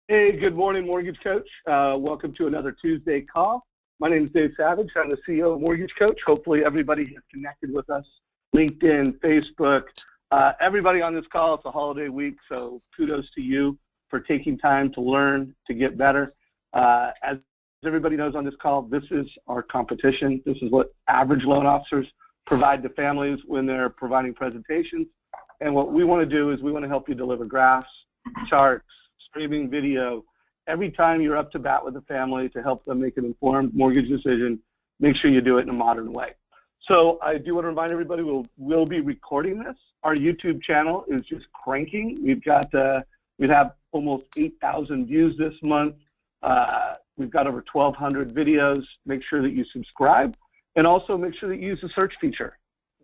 Hey, good morning, Mortgage Coach. Welcome to another Tuesday call. My name is Dave Savage. I'm the CEO of Mortgage Coach. Hopefully everybody has connected with us, LinkedIn, Facebook. Everybody on this call, it's a holiday week, so kudos to you for taking time to learn, to get better. As everybody knows on this call, this is our competition. This is what average loan officers provide to families when they're providing presentations. And what we want to do is we want to help you deliver graphs, charts, streaming video, every time you're up to bat with a family to help them make an informed mortgage decision. Make sure you do it in a modern way. So I do want to remind everybody we'll be recording this. Our YouTube channel is just cranking. We have almost 8,000 views this month. We've got over 1,200 videos. Make sure that you subscribe, and also make sure that you use the search feature.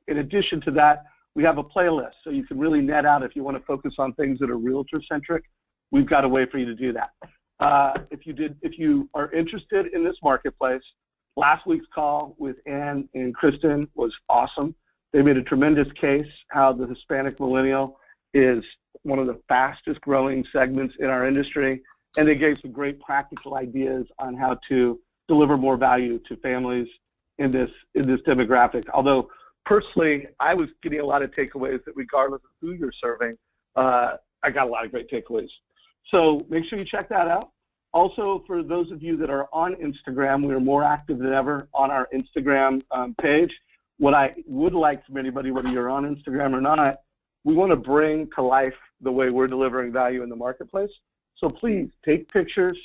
In addition to that, we have a playlist, so you can really net out if you want to focus on things that are realtor-centric. We've got a way for you to do that. If you are interested in this marketplace, last week's call with Ann and Kristen was awesome. They made a tremendous case how the Hispanic millennial is one of the fastest growing segments in our industry, and they gave some great practical ideas on how to deliver more value to families in this demographic. Although personally, I was getting a lot of takeaways that regardless of who you're serving, I got a lot of great takeaways. So make sure you check that out. Also, for those of you that are on Instagram, we are more active than ever on our Instagram page. What I would like from anybody, whether you're on Instagram or not, we want to bring to life the way we're delivering value in the marketplace. So please take pictures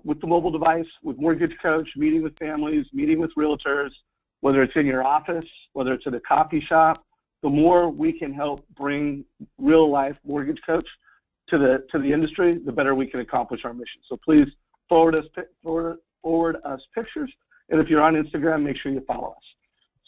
with the mobile device, with Mortgage Coach, meeting with families, meeting with realtors, whether it's in your office, whether it's at a coffee shop. The more we can help bring real-life Mortgage Coach to the industry, the better we can accomplish our mission. So please forward us pictures, and if you're on Instagram, make sure you follow us.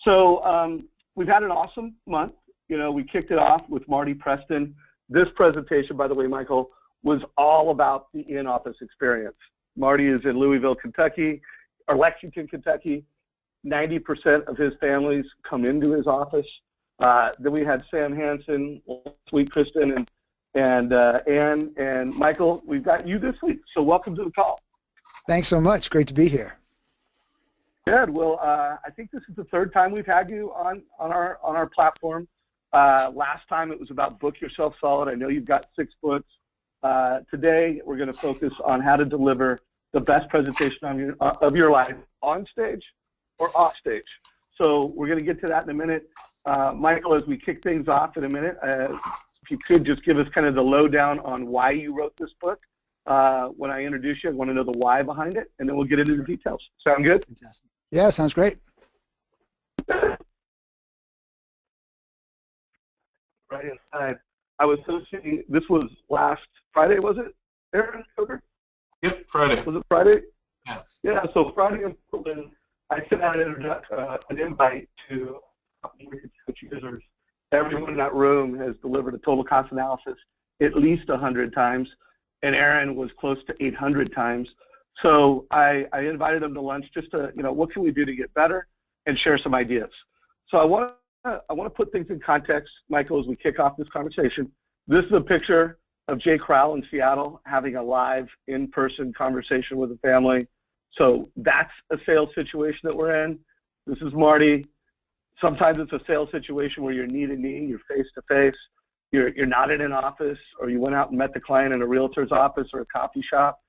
So we've had an awesome month. You know, we kicked it off with Marty Preston. This presentation, by the way, Michael, was all about the in-office experience. Marty is in Louisville, Kentucky, or Lexington, Kentucky. 90% of his families come into his office. Then we had Sam Hansen, sweet Kristen, and Ann and Michael. We've got you this week, so welcome to the call. Thanks so much. Great to be here. Good. Well, I think this is the third time we've had you on our platform. Last time it was about Book Yourself Solid. I know you've got 6 books. Today we're going to focus on how to deliver the best presentation of your life on stage or off stage. So we're going to get to that in a minute. Michael, as we kick things off in a minute, if you could just give us kind of the lowdown on why you wrote this book. When I introduce you, I want to know the why behind it, and then we'll get into the details. Sound good? Fantastic. Yeah, sounds great. Right inside. I was associating, this was last Friday, was it, Aaron? Yep, Friday. Was it Friday? Yes. Yeah, so Friday in Portland, I sent out an invite to coach users. Everyone in that room has delivered a total cost analysis at least 100 times, and Aaron was close to 800 times. So I invited him to lunch just to, what can we do to get better and share some ideas. So I want to put things in context, Michael, as we kick off this conversation. This is a picture of Jay Crowell in Seattle having a live in-person conversation with a family. So that's a sales situation that we're in. This is Marty. Sometimes it's a sales situation where you're knee to knee, you're face to face, you're not in an office, or you went out and met the client in a realtor's office or a coffee shop.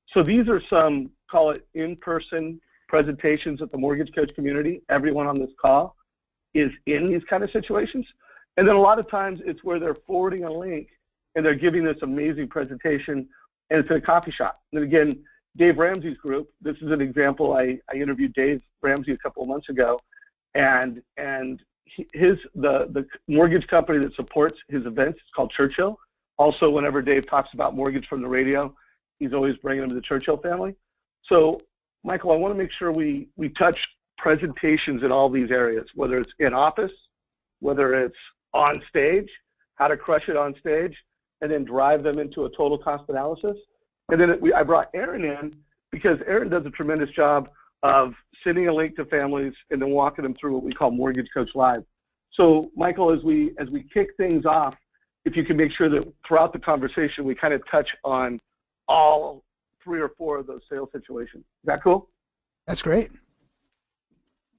So these are some, call it in-person presentations at the Mortgage Coach community. Everyone on this call is in these kind of situations. And then a lot of times it's where they're forwarding a link and they're giving this amazing presentation, and it's in a coffee shop. And again, Dave Ramsey's group, this is an example. I interviewed Dave Ramsey a couple of months ago, and the mortgage company that supports his events is called Churchill. Also, whenever Dave talks about mortgage from the radio, he's always bringing them to the Churchill family. So, Michael, I want to make sure we touch presentations in all these areas, whether it's in office, whether it's on stage, how to crush it on stage, and then drive them into a total cost analysis. And then I brought Aaron in because Aaron does a tremendous job of sending a link to families and then walking them through what we call Mortgage Coach Live. So, Michael, as we kick things off, if you can make sure that throughout the conversation we kind of touch on all 3 or 4 of those sales situations. Is that cool? That's great.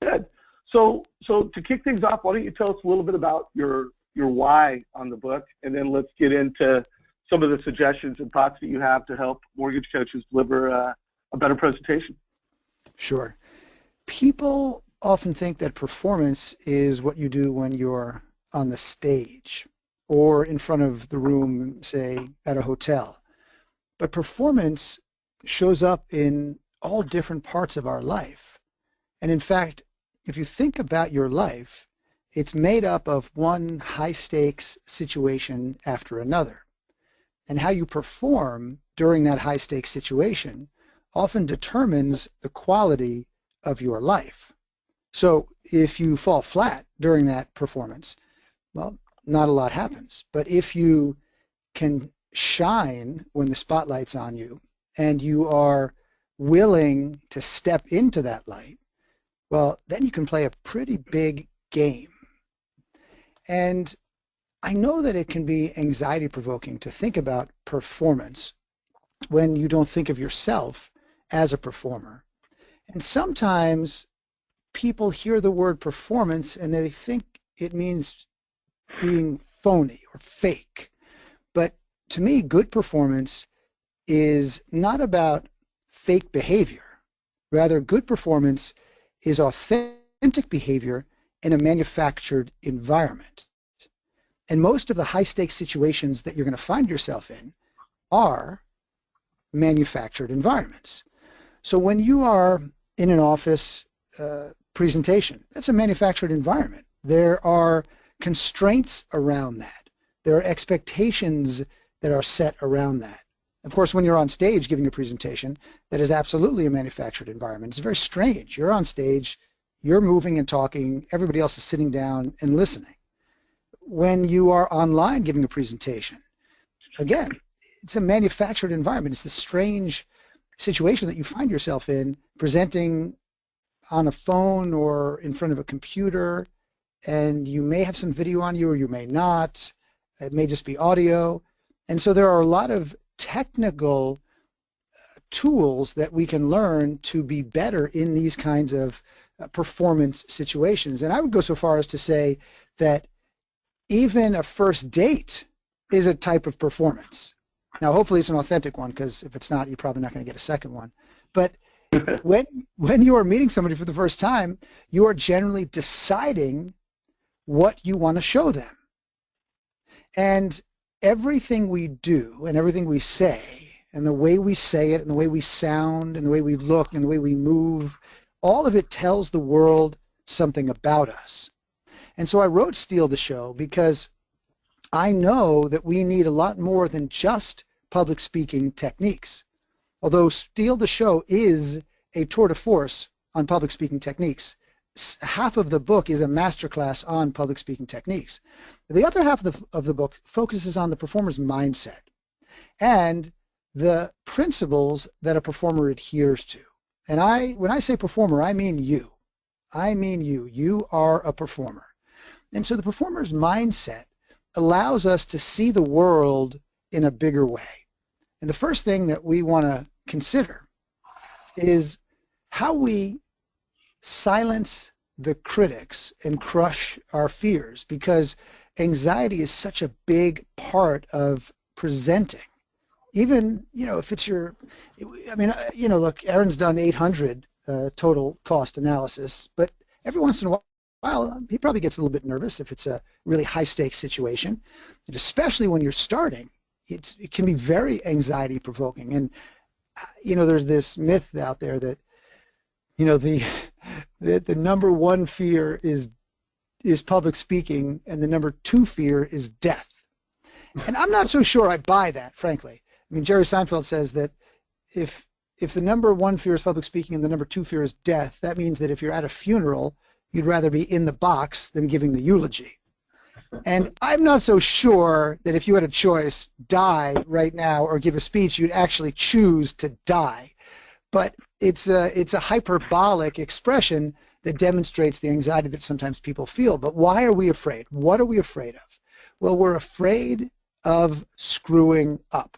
Good. So to kick things off, why don't you tell us a little bit about your why on the book, and then let's get into some of the suggestions and thoughts that you have to help mortgage coaches deliver a better presentation. Sure. People often think that performance is what you do when you're on the stage or in front of the room, say, at a hotel. But performance shows up in all different parts of our life. And in fact, if you think about your life, it's made up of one high-stakes situation after another. And how you perform during that high-stakes situation often determines the quality of your life. So if you fall flat during that performance, well, not a lot happens. But if you can shine when the spotlight's on you and you are willing to step into that light, well, then you can play a pretty big game. And I know that it can be anxiety-provoking to think about performance when you don't think of yourself as a performer. And sometimes people hear the word performance and they think it means being phony or fake. But to me, good performance is not about fake behavior. Rather, good performance is authentic behavior in a manufactured environment. And most of the high-stakes situations that you're going to find yourself in are manufactured environments. So when you are in an office presentation, that's a manufactured environment. There are constraints around that. There are expectations that are set around that. Of course, when you're on stage giving a presentation, that is absolutely a manufactured environment. It's very strange. You're on stage, you're moving and talking, everybody else is sitting down and listening. When you are online giving a presentation, again, it's a manufactured environment. It's this strange situation that you find yourself in, presenting on a phone or in front of a computer, and you may have some video on you or you may not. It may just be audio. And so there are a lot of technical tools that we can learn to be better in these kinds of performance situations. And I would go so far as to say that even a first date is a type of performance. Now, hopefully it's an authentic one, because if it's not, you're probably not going to get a second one. But when you are meeting somebody for the first time, you are generally deciding what you want to show them. And everything we do and everything we say and the way we say it and the way we sound and the way we look and the way we move, all of it tells the world something about us. And so I wrote Steal the Show because I know that we need a lot more than just public speaking techniques. Although Steal the Show is a tour de force on public speaking techniques, half of the book is a masterclass on public speaking techniques. The other half of the book focuses on the performer's mindset and the principles that a performer adheres to. And when I say performer, I mean you. I mean you. You are a performer. And so the performer's mindset allows us to see the world in a bigger way. And the first thing that we want to consider is how we silence the critics and crush our fears, because anxiety is such a big part of presenting. Even, if it's look, Aaron's done 800 total cost analysis, but every once in a while, he probably gets a little bit nervous if it's a really high-stakes situation, and especially when you're starting, it can be very anxiety-provoking. And there's this myth out there that the number one fear is public speaking, and the number two fear is death. And I'm not so sure I buy that, frankly. I mean, Jerry Seinfeld says that if the number one fear is public speaking and the number two fear is death, that means that if you're at a funeral, you'd rather be in the box than giving the eulogy. And I'm not so sure that if you had a choice, die right now or give a speech, you'd actually choose to die. But it's a hyperbolic expression that demonstrates the anxiety that sometimes people feel. But why are we afraid? What are we afraid of? Well, we're afraid of screwing up.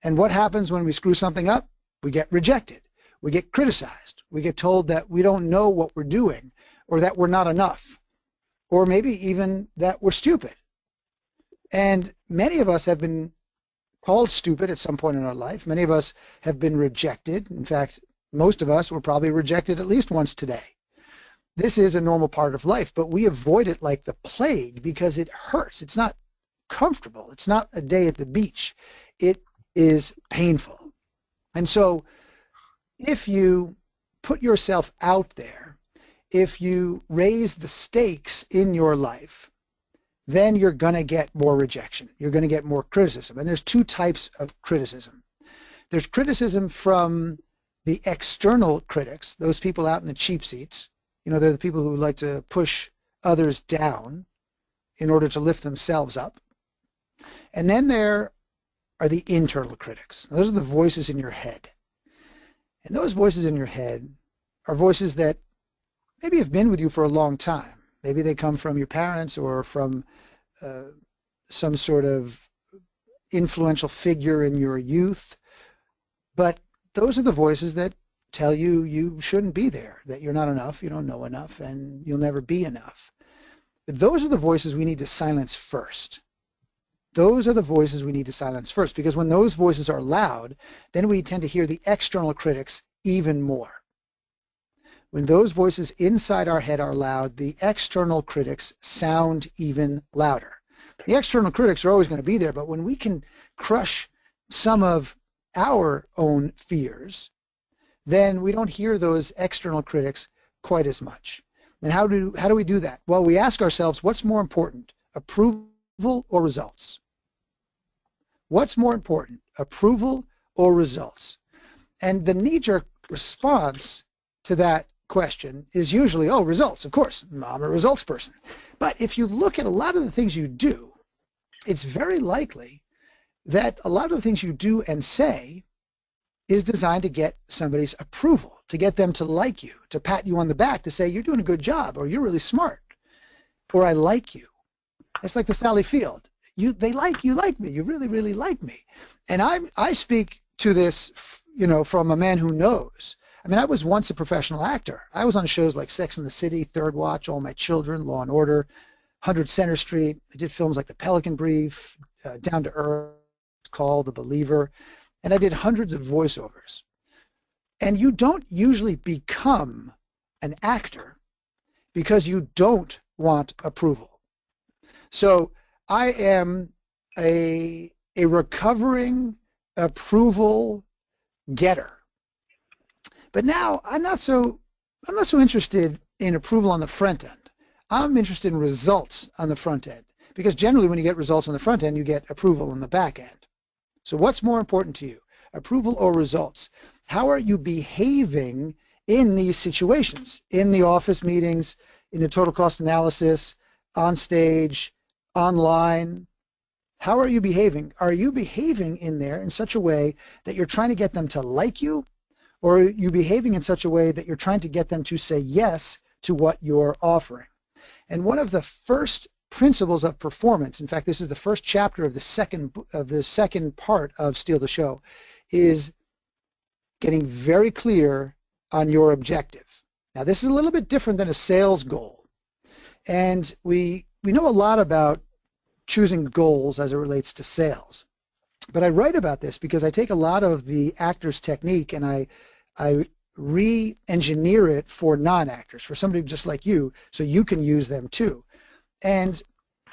And what happens when we screw something up? We get rejected. We get criticized. We get told that we don't know what we're doing, or that we're not enough, or maybe even that we're stupid. And many of us have been called stupid at some point in our life. Many of us have been rejected. In fact, most of us were probably rejected at least once today. This is a normal part of life, but we avoid it like the plague because it hurts. It's not comfortable. It's not a day at the beach. It is painful. And so if you put yourself out there, if you raise the stakes in your life, then you're going to get more rejection. You're going to get more criticism. And there's two types of criticism. There's criticism from the external critics, those people out in the cheap seats. You know, they're the people who like to push others down in order to lift themselves up. And then there are the internal critics. Those are the voices in your head. And those voices in your head are voices that maybe have been with you for a long time. Maybe they come from your parents or from some sort of influential figure in your youth. But those are the voices that tell you you shouldn't be there, that you're not enough, you don't know enough, and you'll never be enough. But those are the voices we need to silence first. Those are the voices we need to silence first, because when those voices are loud, then we tend to hear the external critics even more. When those voices inside our head are loud, the external critics sound even louder. The external critics are always going to be there, but when we can crush some of our own fears, then we don't hear those external critics quite as much. And how do we do that? Well, we ask ourselves, what's more important, approval or results? What's more important, approval or results? And the knee-jerk response to that question is usually, oh, results, of course, I'm a results person. But if you look at a lot of the things you do, it's very likely that a lot of the things you do and say is designed to get somebody's approval, to get them to like you, to pat you on the back, to say you're doing a good job, or you're really smart, or I like you. It's like the Sally Field. You like me. You really, really like me. And I speak to this, you know, from a man who knows. I mean, I was once a professional actor. I was on shows like Sex and the City, Third Watch, All My Children, Law and Order, 100 Center Street. I did films like The Pelican Brief, Down to Earth, Call, The Believer, and I did hundreds of voiceovers. And you don't usually become an actor because you don't want approval. So I am a recovering approval getter. But now I'm not so interested in approval on the front end. I'm interested in results on the front end, because generally when you get results on the front end, you get approval on the back end. So what's more important to you, approval or results? How are you behaving in these situations, in the office meetings, in the total cost analysis, on stage, online? How are you behaving? Are you behaving in there in such a way that you're trying to get them to like you, or are you behaving in such a way that you're trying to get them to say yes to what you're offering? And one of the first principles of performance, in fact, this is the first chapter of the second part of Steal the Show, is getting very clear on your objective. Now, this is a little bit different than a sales goal. And we know a lot about choosing goals as it relates to sales. But I write about this because I take a lot of the actor's technique and I re-engineer it for non-actors, for somebody just like you, so you can use them too. And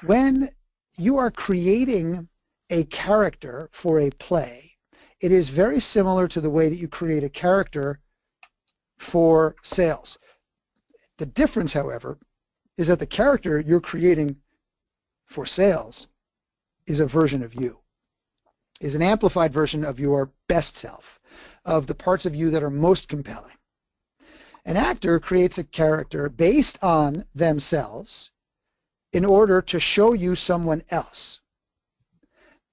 when you are creating a character for a play, it is very similar to the way that you create a character for sales. The difference, however, is that the character you're creating for sales is a version of you, is an amplified version of your best self, of the parts of you that are most compelling. An actor creates a character based on themselves in order to show you someone else.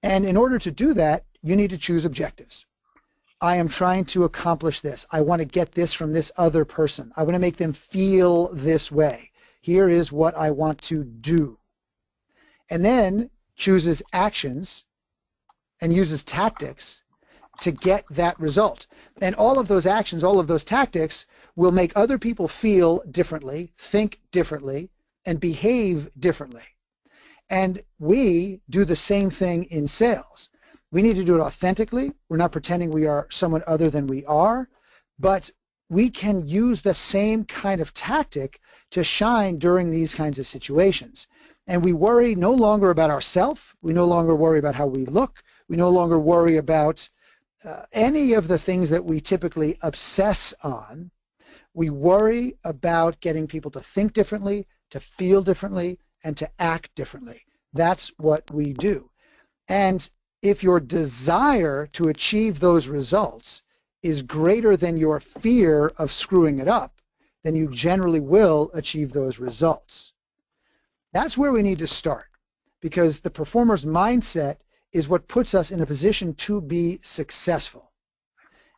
And in order to do that, you need to choose objectives. I am trying to accomplish this. I want to get this from this other person. I want to make them feel this way. Here is what I want to do. And then chooses actions and uses tactics to get that result. And all of those actions, all of those tactics will make other people feel differently, think differently, and behave differently. And we do the same thing in sales. We need to do it authentically. We're not pretending we are someone other than we are, but we can use the same kind of tactic to shine during these kinds of situations. And we worry no longer about ourselves. We no longer worry about how we look. We no longer worry about any of the things that we typically obsess on. We worry about getting people to think differently, to feel differently, and to act differently. That's what we do. And if your desire to achieve those results is greater than your fear of screwing it up, then you generally will achieve those results. That's where we need to start, because the performer's mindset is what puts us in a position to be successful.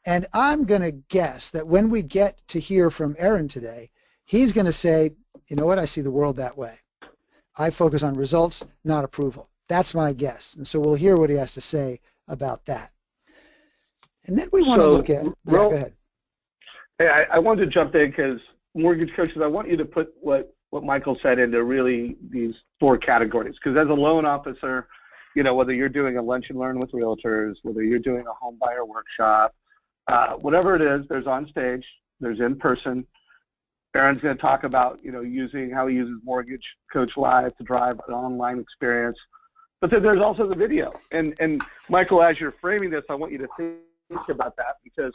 And I'm going to guess that when we get to hear from Aaron today, he's going to say, you know what, I see the world that way. I focus on results, not approval. That's my guess. And so we'll hear what he has to say about that. And then we want to look at, go ahead. Hey, I wanted to jump in because mortgage coaches, I want you to put what Michael said into really these 4 categories. Because as a loan officer, you know, whether you're doing a lunch and learn with realtors, whether you're doing a home buyer workshop, whatever it is, there's Onstage, there's in person. Aaron's going to talk about, you know, how he uses Mortgage Coach Live to drive an online experience. But then there's also the video. And Michael, as you're framing this, I want you to think about that, because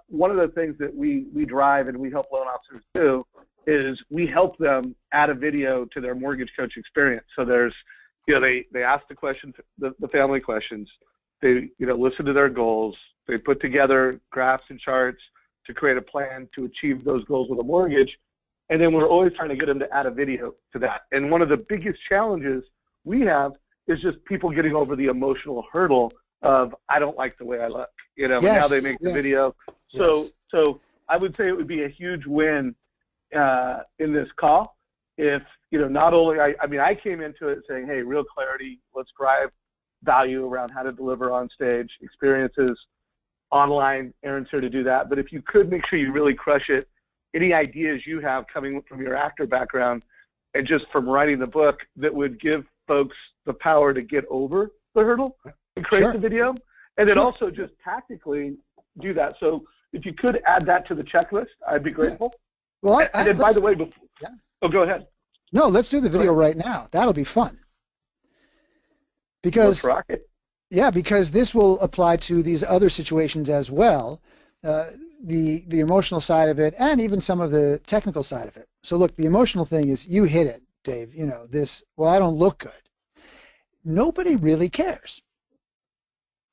one of the things that we drive and we help loan officers do is we help them add a video to their mortgage coach experience. So there's, you know, they ask the questions, the family questions. They, you know, listen to their goals. They put together graphs and charts to create a plan to achieve those goals with a mortgage. And then we're always trying to get them to add a video to that. And one of the biggest challenges we have is just people getting over the emotional hurdle of, I don't like the way I look, you know, Yes. now they make the video. Yes. So I would say it would be a huge win in this call if, you know, not only, I mean, I came into it saying, hey, real clarity, let's drive value around how to deliver on stage experiences online. Aaron's here to do that. But if you could make sure you really crush it, any ideas you have coming from your actor background and just from writing the book that would give folks the power to get over the hurdle and create the video, and then also just tactically do that. So if you could add that to the checklist, I'd be grateful. Well, and then, by the way, before, oh, go ahead. No, let's do the video right now. That'll be fun. Because, let's rock it. Yeah, because this will apply to these other situations as well, the emotional side of it and even some of the technical side of it. So look, the emotional thing is, you hit it, Dave, you know, this, well, I don't look good. Nobody really cares.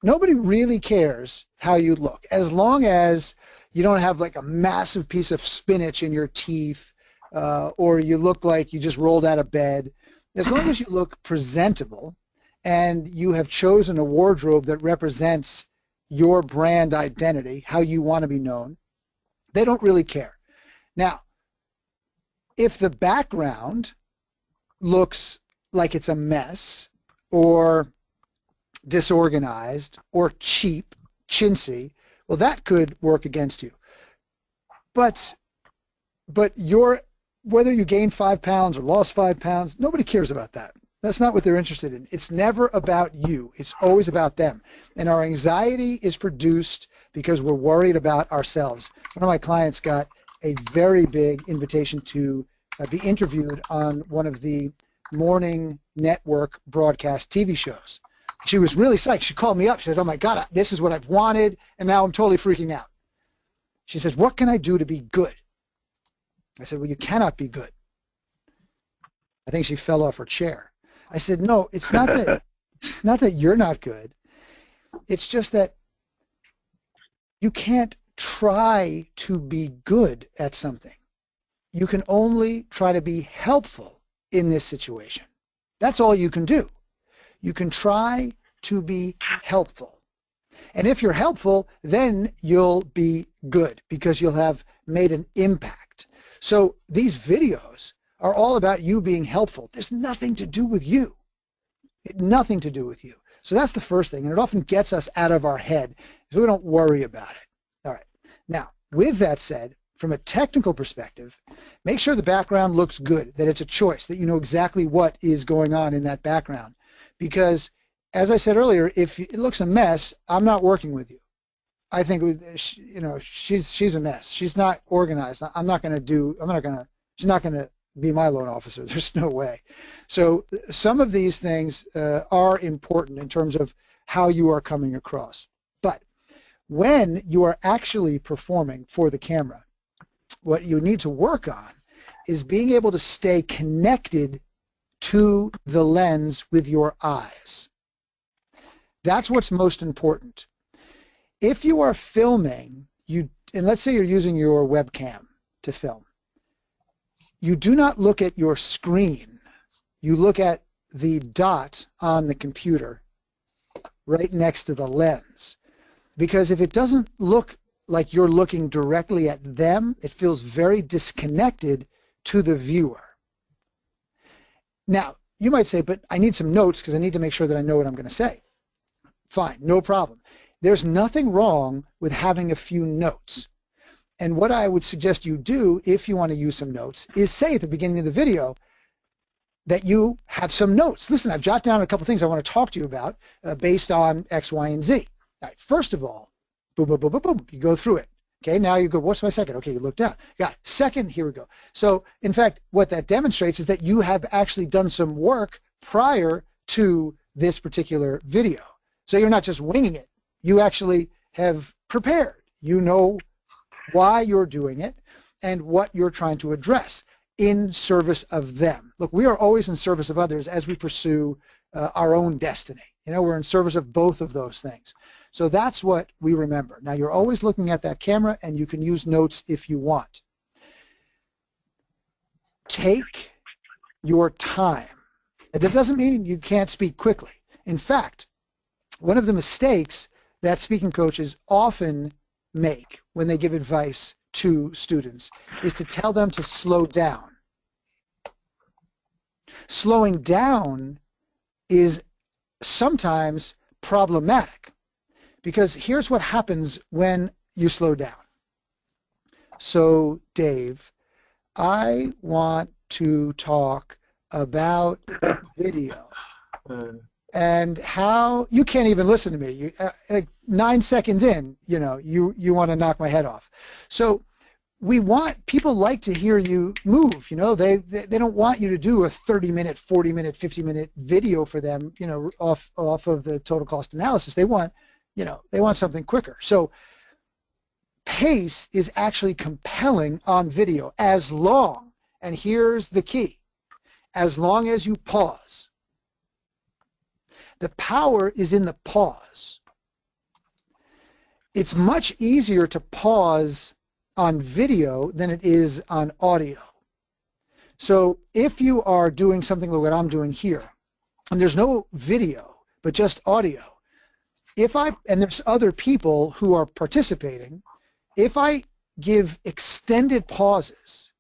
Nobody really cares how you look, as long as you don't have like a massive piece of spinach in your teeth, or you look like you just rolled out of bed. As long as you look presentable and you have chosen a wardrobe that represents your brand identity, how you want to be known, they don't really care. Now, if the background looks like it's a mess or disorganized or cheap, chintzy, well, that could work against you. But whether you gained 5 pounds or lost 5 pounds, nobody cares about that. That's not what they're interested in. It's never about you. It's always about them. And our anxiety is produced because we're worried about ourselves. One of my clients got a very big invitation to be interviewed on one of the morning network broadcast TV shows. She was really psyched. She called me up. She said, oh, my God, this is what I've wanted, and now I'm totally freaking out. She says, what can I do to be good? I said, well, you cannot be good. I think she fell off her chair. I said, no, it's not that you're not good. It's just that you can't try to be good at something. You can only try to be helpful in this situation. That's all you can do. You can try to be helpful. And if you're helpful, then you'll be good because you'll have made an impact. So these videos are all about you being helpful. There's nothing to do with you. Nothing to do with you. So that's the first thing, and it often gets us out of our head, so we don't worry about it. All right. Now, with that said, from a technical perspective, make sure the background looks good, that it's a choice, that you know exactly what is going on in that background. Because, as I said earlier, if it looks a mess, I'm not working with you. I think, you know, she's a mess. She's not organized. She's not going to be my loan officer. There's no way. So some of these things are important in terms of how you are coming across. But when you are actually performing for the camera, what you need to work on is being able to stay connected to the lens with your eyes. That's what's most important. If you are filming, and let's say you're using your webcam to film, you do not look at your screen. You look at the dot on the computer right next to the lens. Because if it doesn't look like you're looking directly at them, it feels very disconnected to the viewer. Now, you might say, but I need some notes because I need to make sure that I know what I'm going to say. Fine, no problem. There's nothing wrong with having a few notes. And what I would suggest you do if you want to use some notes is say at the beginning of the video that you have some notes. Listen, I've jotted down a couple things I want to talk to you about based on X, Y, and Z. All right, first of all, boom, boom, boom, boom, boom. You go through it. Okay, now you go, what's my second? Okay, you look down. Got it. Second, here we go. So, in fact, what that demonstrates is that you have actually done some work prior to this particular video. So you're not just winging it. You actually have prepared. You know why you're doing it and what you're trying to address in service of them. Look, we are always in service of others as we pursue our own destiny. You know, we're in service of both of those things. So that's what we remember. Now, you're always looking at that camera, and you can use notes if you want. Take your time. That doesn't mean you can't speak quickly. In fact, one of the mistakes that speaking coaches often make when they give advice to students is to tell them to slow down. Slowing down is sometimes problematic because here's what happens when you slow down. So, Dave, I want to talk about video. And how you can't even listen to me. You, like 9 seconds in, you know, you want to knock my head off. So people like to hear you move. You know, they don't want you to do a 30-minute, 40-minute, 50-minute video for them. You know, off of the total cost analysis. They want something quicker. So pace is actually compelling on video as long, and here's the key, as long as you pause. The power is in the pause. It's much easier to pause on video than it is on audio. So if you are doing something like what I'm doing here, and there's no video, but just audio, and there's other people who are participating, if I give extended pauses,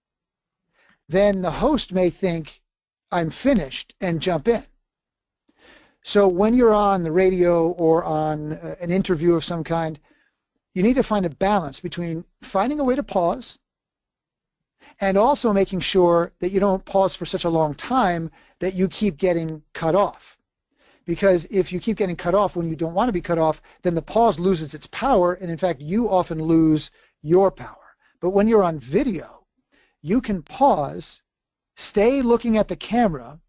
then the host may think I'm finished and jump in. So when you're on the radio or on an interview of some kind, you need to find a balance between finding a way to pause and also making sure that you don't pause for such a long time that you keep getting cut off. Because if you keep getting cut off when you don't want to be cut off, then the pause loses its power, and in fact, you often lose your power. But when you're on video, you can pause, stay looking at the camera,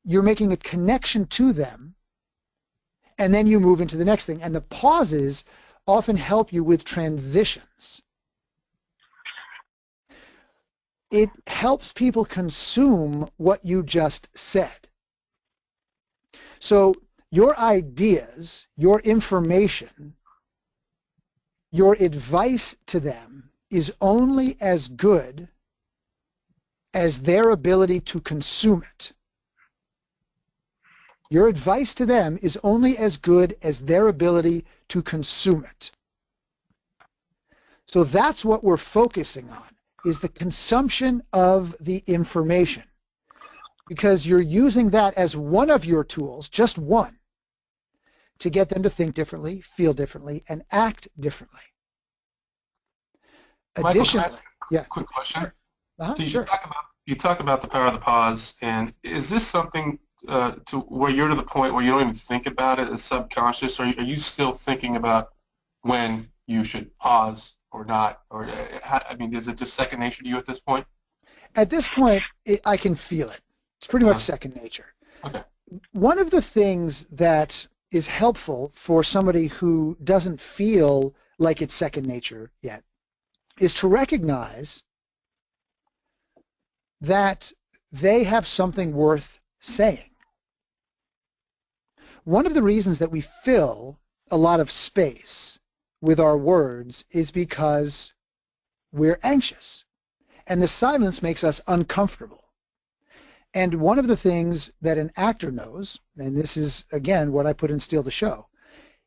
you're making a connection to them, and then you move into the next thing. And the pauses often help you with transitions. It helps people consume what you just said. So your ideas, your information, your advice to them is only as good as their ability to consume it. Your advice to them is only as good as their ability to consume it. So that's what we're focusing on, is the consumption of the information. Because you're using that as one of your tools, just one, to get them to think differently, feel differently, and act differently. Michael, can I Additionally, ask yeah, a quick question? So sure. you talk about the power of the pause, and is this something to where you're to the point where you don't even think about it as subconscious, or are you still thinking about when you should pause or not, or I mean, is it just second nature to you at this point? At this point, I can feel it. It's pretty much Uh-huh. second nature. Okay. One of the things that is helpful for somebody who doesn't feel like it's second nature yet is to recognize that they have something worth saying. One of the reasons that we fill a lot of space with our words is because we're anxious, and the silence makes us uncomfortable. And one of the things that an actor knows, and this is, again, what I put in Steal the Show,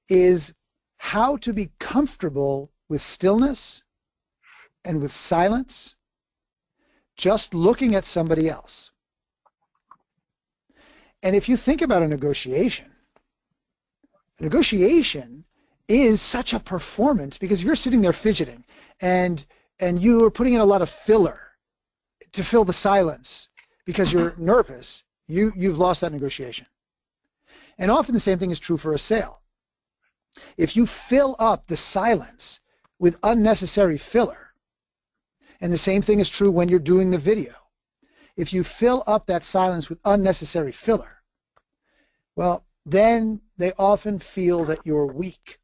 is how to be comfortable with stillness and with silence, just looking at somebody else. And if you think about a negotiation is such a performance because if you're sitting there fidgeting and you are putting in a lot of filler to fill the silence because you're nervous, you've lost that negotiation. And often the same thing is true for a sale. If you fill up the silence with unnecessary filler, and the same thing is true when you're doing the video, if you fill up that silence with unnecessary filler, well, then they often feel that you're weak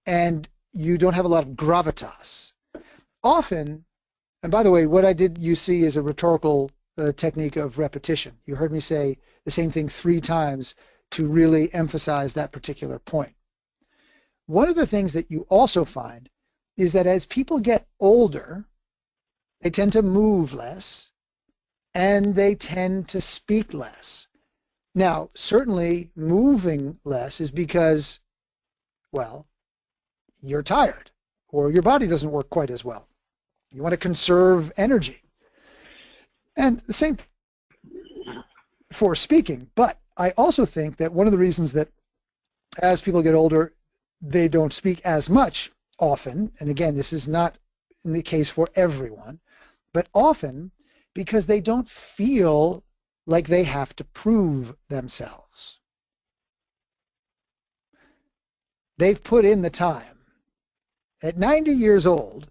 and you don't have a lot of gravitas. Often, and by the way, what I did you see is a rhetorical technique of repetition. You heard me say the same thing 3 times to really emphasize that particular point. One of the things that you also find is that as people get older, they tend to move less and they tend to speak less. Now, certainly moving less is because, well, you're tired or your body doesn't work quite as well. You want to conserve energy. And the same for speaking. But I also think that one of the reasons that as people get older, they don't speak as much often, and again, this is not in the case for everyone, but often because they don't feel like they have to prove themselves. They've put in the time. At 90 years old,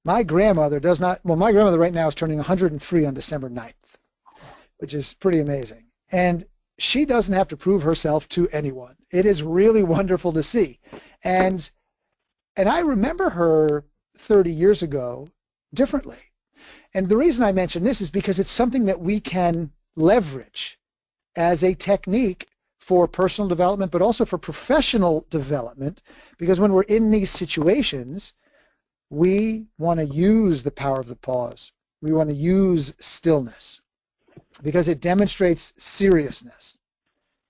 my grandmother does not, well, my grandmother right now is turning 103 on December 9th, which is pretty amazing. And she doesn't have to prove herself to anyone. It is really wonderful to see. And I remember her 30 years ago differently. And the reason I mention this is because it's something that we can leverage as a technique for personal development, but also for professional development, because when we're in these situations, we want to use the power of the pause. We want to use stillness because it demonstrates seriousness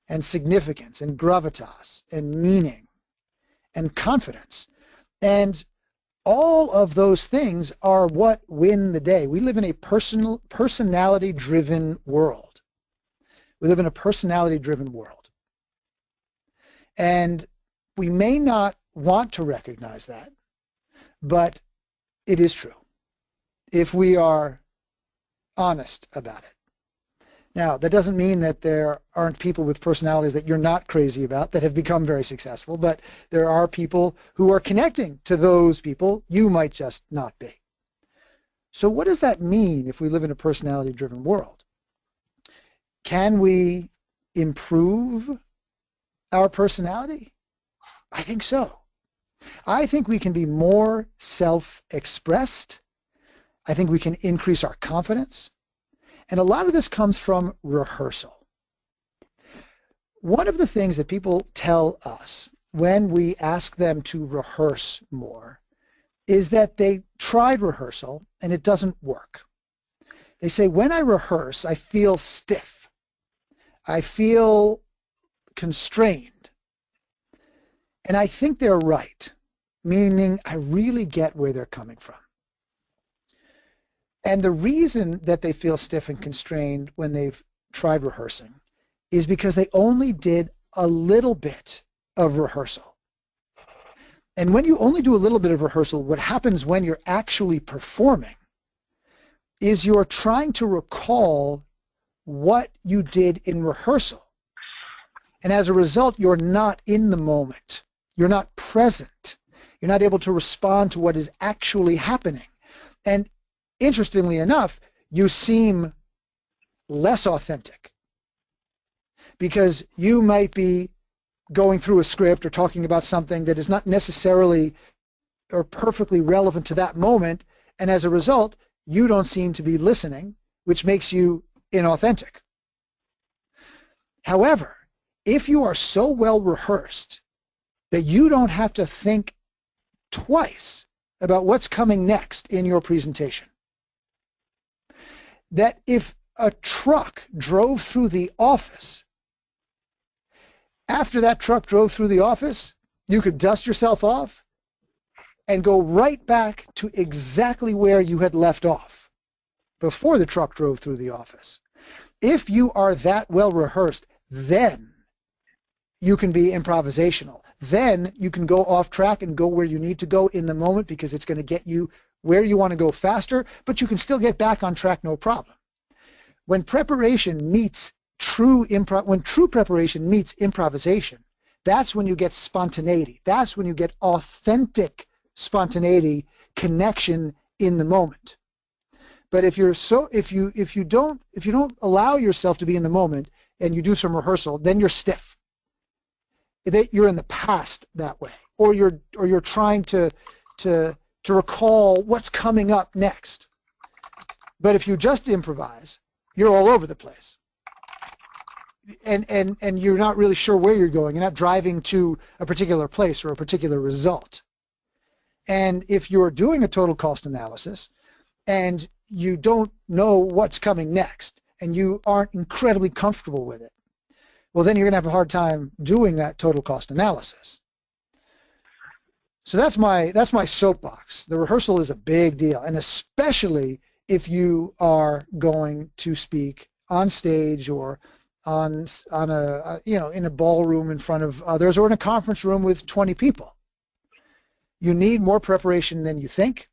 and significance and gravitas and meaning and confidence. And all of those things are what win the day. We live in a personality-driven world. We live in a personality-driven world. And we may not want to recognize that, but it is true if we are honest about it. Now, that doesn't mean that there aren't people with personalities that you're not crazy about that have become very successful, but there are people who are connecting to those people you might just not be. So what does that mean if we live in a personality-driven world? Can we improve our personality? I think so. I think we can be more self-expressed. I think we can increase our confidence. And a lot of this comes from rehearsal. One of the things that people tell us when we ask them to rehearse more is that they tried rehearsal and it doesn't work. They say, when I rehearse, I feel stiff. I feel constrained. And I think they're right, meaning I really get where they're coming from. And the reason that they feel stiff and constrained when they've tried rehearsing is because they only did a little bit of rehearsal. And when you only do a little bit of rehearsal, what happens when you're actually performing is you're trying to recall what you did in rehearsal. And as a result, you're not in the moment. You're not present. You're not able to respond to what is actually happening. And interestingly enough, you seem less authentic because you might be going through a script or talking about something that is not necessarily or perfectly relevant to that moment, and as a result, you don't seem to be listening, which makes you inauthentic. However, if you are so well rehearsed that you don't have to think twice about what's coming next in your presentation, that if a truck drove through the office, after that truck drove through the office, you could dust yourself off and go right back to exactly where you had left off before the truck drove through the office. If you are that well rehearsed, then you can be improvisational. Then you can go off track and go where you need to go in the moment because it's going to get you where you want to go faster, but you can still get back on track no problem. When preparation meets when true preparation meets improvisation, that's when you get spontaneity. That's when you get authentic spontaneity, connection in the moment. But if you don't allow yourself to be in the moment and you do some rehearsal, then you're stiff. You're in the past that way, or you're trying to recall what's coming up next. But if you just improvise, you're all over the place. And you're not really sure where you're going. You're not driving to a particular place or a particular result. And if you're doing a total cost analysis and you don't know what's coming next and you aren't incredibly comfortable with it, well, then you're going to have a hard time doing that total cost analysis. So that's my soapbox. The rehearsal is a big deal, and especially if you are going to speak on stage or on a in a ballroom in front of others or in a conference room with 20 people. You need more preparation than you think,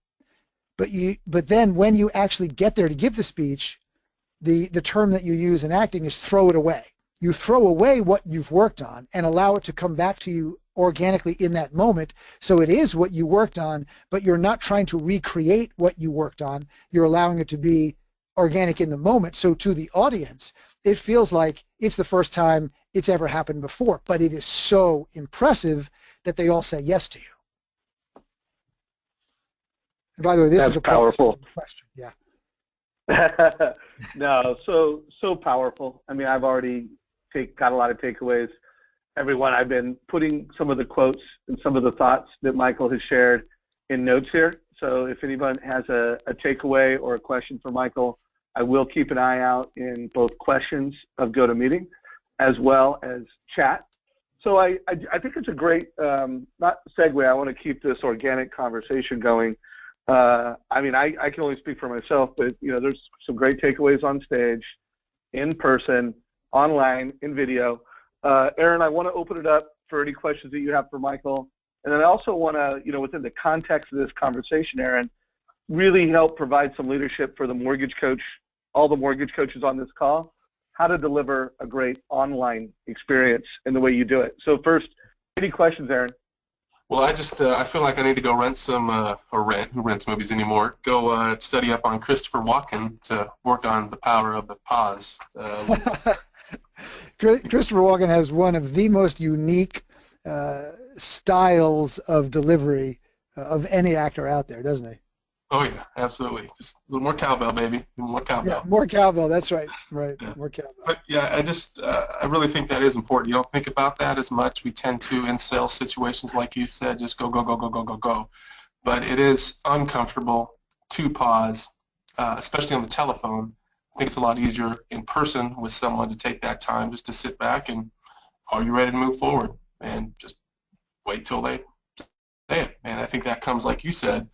but then when you actually get there to give the speech, the term that you use in acting is throw it away. You throw away what you've worked on and allow it to come back to you organically in that moment. So it is what you worked on, but you're not trying to recreate what you worked on. You're allowing it to be organic in the moment. So to the audience, it feels like it's the first time it's ever happened before, but it is so impressive that they all say yes to you. And by the way, this That's is a powerful question. Yeah. No, so powerful. I mean, I've already got a lot of takeaways. Everyone, I've been putting some of the quotes and some of the thoughts that Michael has shared in notes here. So if anyone has a takeaway or a question for Michael, I will keep an eye out in both questions of GoToMeeting as well as chat. So I think it's a great, not segue, I want to keep this organic conversation going. I mean, I can only speak for myself, but there's some great takeaways on stage, in person, online, in video. Aaron, I want to open it up for any questions that you have for Michael. And then I also want to, within the context of this conversation, Aaron, really help provide some leadership for the mortgage coach, all the mortgage coaches on this call, how to deliver a great online experience in the way you do it. So first, any questions, Aaron? Well, I feel like I need to go rent some, who rents movies anymore, go study up on Christopher Walken to work on the power of the pause. Christopher Walken has one of the most unique styles of delivery of any actor out there, doesn't he? Oh, yeah, absolutely. Just a little more cowbell, baby. A little more cowbell. Yeah, more cowbell. That's right. Right, yeah. More cowbell. But, yeah, I really think that is important. You don't think about that as much. We tend to, in sales situations, like you said, just go, go, go, go, go, go, go. But it is uncomfortable to pause, especially on the telephone. I think it's a lot easier in person with someone to take that time just to sit back and, are you ready to move forward? And just wait till they say it. And I think that comes, like you said,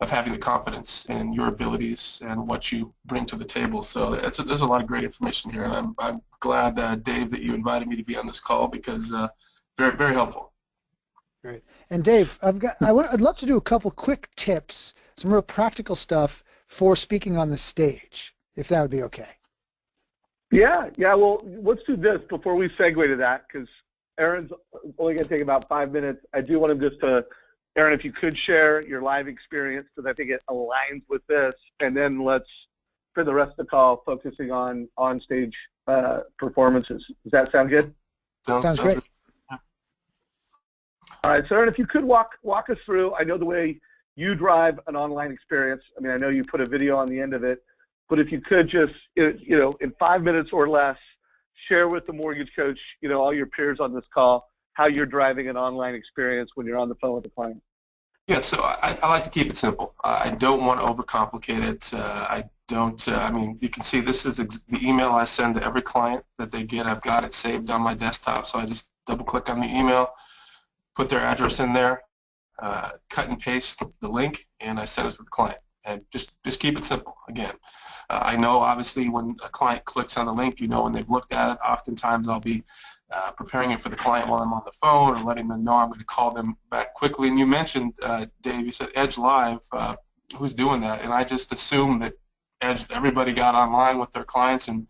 of having the confidence in your abilities and what you bring to the table. So there's a lot of great information here, and I'm glad, Dave, that you invited me to be on this call because very, very helpful. Great. And Dave, I'd love to do a couple quick tips, some real practical stuff for speaking on the stage, if that would be okay. Yeah. Well, let's do this before we segue to that, because Aaron's only going to take about 5 minutes. I do want him just to, Aaron, if you could share your live experience, because I think it aligns with this, and then let's, for the rest of the call, focusing on on-stage performances. Does that sound good? Sounds great. All right, so Aaron, if you could walk us through, I know the way you drive an online experience. I mean, I know you put a video on the end of it, but if you could just, in 5 minutes or less, share with the mortgage coach, all your peers on this call, how you're driving an online experience when you're on the phone with the client. Yeah, so I like to keep it simple. I don't want to overcomplicate it. I mean, you can see this is the email I send to every client that they get. I've got it saved on my desktop, so I just double-click on the email, put their address in there, cut and paste the link, and I send it to the client. And just keep it simple. Again, I know obviously when a client clicks on the link, when they've looked at it. Oftentimes I'll be preparing it for the client while I'm on the phone or letting them know I'm going to call them back quickly. And you mentioned, Dave, you said Edge Live. Who's doing that? And I just assumed that everybody got online with their clients and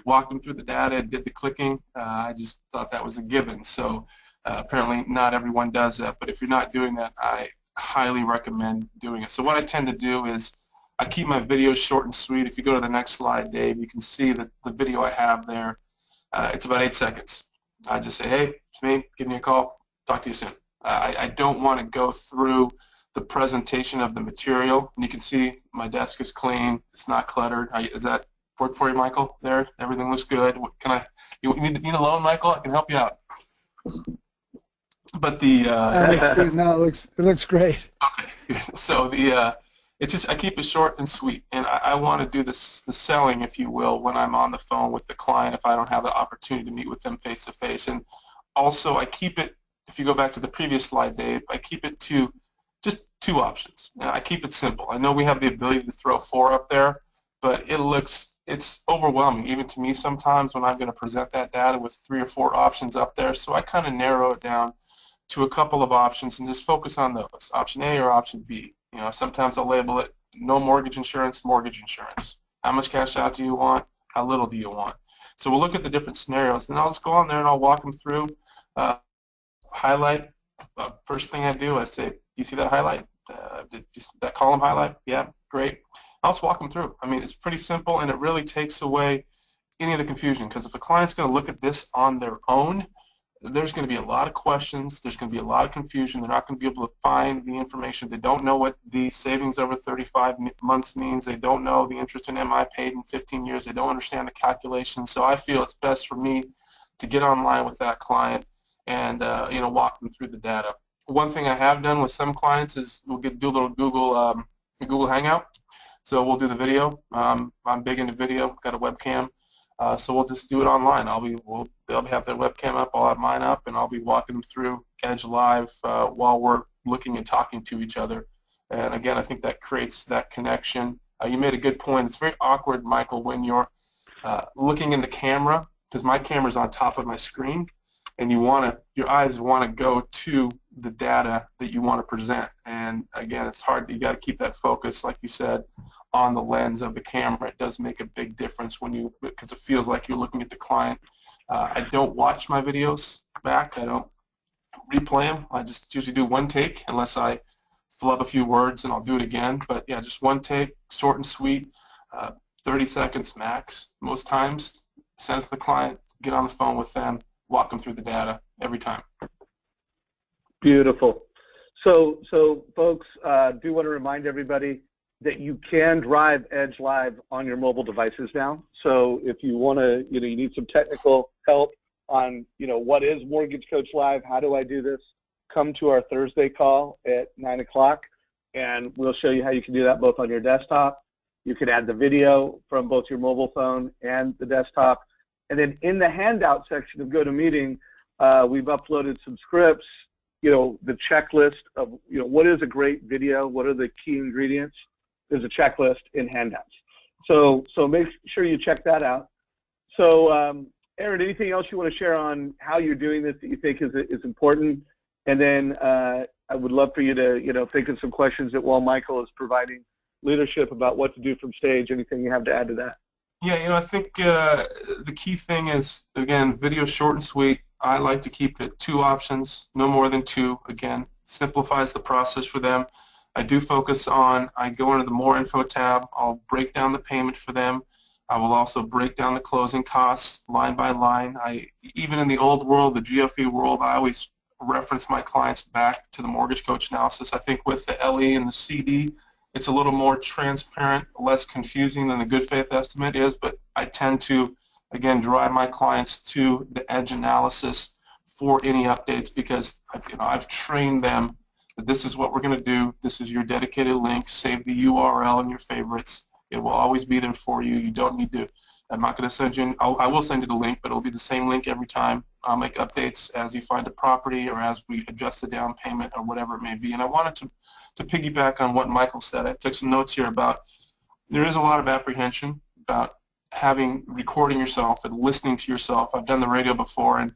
walked them through the data, did the clicking. I just thought that was a given. So apparently not everyone does that, but if you're not doing that, I highly recommend doing it. So what I tend to do is I keep my videos short and sweet. If you go to the next slide, Dave, you can see that the video I have there, it's about 8 seconds. I just say, hey, it's me, give me a call, talk to you soon. I don't want to go through the presentation of the material. And you can see my desk is clean, it's not cluttered. Is that work for you, Michael? There, everything looks good. You need a loan, Michael? I can help you out. But That looks good. No, it looks great. Okay, so it's just I keep it short and sweet, and I want to do the selling, if you will, when I'm on the phone with the client if I don't have the opportunity to meet with them face to face. And also I keep it, if you go back to the previous slide, Dave, I keep it to just 2 options. Now, I keep it simple. I know we have the ability to throw 4 up there, but it's overwhelming even to me sometimes when I'm going to present that data with 3 or 4 options up there. So I kind of narrow it down to a couple of options and just focus on those, option A or option B. Sometimes I'll label it no mortgage insurance, mortgage insurance. How much cash out do you want? How little do you want? So we'll look at the different scenarios, and I'll just go on there and I'll walk them through, highlight. First thing I do, I say, do you see that highlight? That column highlight? Yeah, great. I'll just walk them through. I mean, it's pretty simple, and it really takes away any of the confusion, because if a client's going to look at this on their own, there's going to be a lot of questions, there's going to be a lot of confusion, they're not going to be able to find the information, they don't know what the savings over 35 months means, they don't know the interest in MI paid in 15 years, they don't understand the calculations. So I feel it's best for me to get online with that client and walk them through the data. One thing I have done with some clients is we'll do a little Google Hangout, so we'll do the video. I'm big into video, got a webcam. So we'll just do it online. They'll have their webcam up, I'll have mine up, and I'll be walking them through Edge Live while we're looking and talking to each other. And again, I think that creates that connection. You made a good point. It's very awkward, Michael, when you're looking in the camera, because my camera's on top of my screen, and your eyes want to go to the data that you want to present. And again, it's hard. You got to keep that focus, like you said, on the lens of the camera. It does make a big difference because it feels like you're looking at the client. I don't watch my videos back. I don't replay them. I just usually do one take unless I flub a few words, and I'll do it again. But yeah, just one take, short and sweet, 30 seconds max most times. Send it to the client, get on the phone with them, walk them through the data every time. Beautiful. So folks, do want to remind everybody that you can drive Edge Live on your mobile devices now. So if you want to, you need some technical help on, what is Mortgage Coach Live, how do I do this, come to our Thursday call at 9 o'clock, and we'll show you how you can do that both on your desktop. You can add the video from both your mobile phone and the desktop. And then in the handout section of GoToMeeting, we've uploaded some scripts, the checklist of, what is a great video, what are the key ingredients. There's a checklist in handouts. So make sure you check that out. So, Aaron, anything else you want to share on how you're doing this that you think is important? And then I would love for you to, think of some questions that while Michael is providing leadership about what to do from stage, anything you have to add to that? Yeah, I think the key thing is, again, video short and sweet. I like to keep it 2 options, no more than 2. Again, simplifies the process for them. I do focus on, I go into the More Info tab. I'll break down the payment for them. I will also break down the closing costs line by line. Even in the old world, the GFE world, I always reference my clients back to the mortgage coach analysis. I think with the LE and the CD, it's a little more transparent, less confusing than the good faith estimate is, but I tend to, again, drive my clients to the edge analysis for any updates because I've trained them that this is what we're going to do. This is your dedicated link. Save the URL in your favorites. It will always be there for you. You don't need to. I'm not going to send you. I will send you the link, but it'll be the same link every time. I'll make updates as you find a property or as we adjust the down payment or whatever it may be. And I wanted to piggyback on what Michael said. I took some notes here about there is a lot of apprehension about recording yourself and listening to yourself. I've done the radio before, and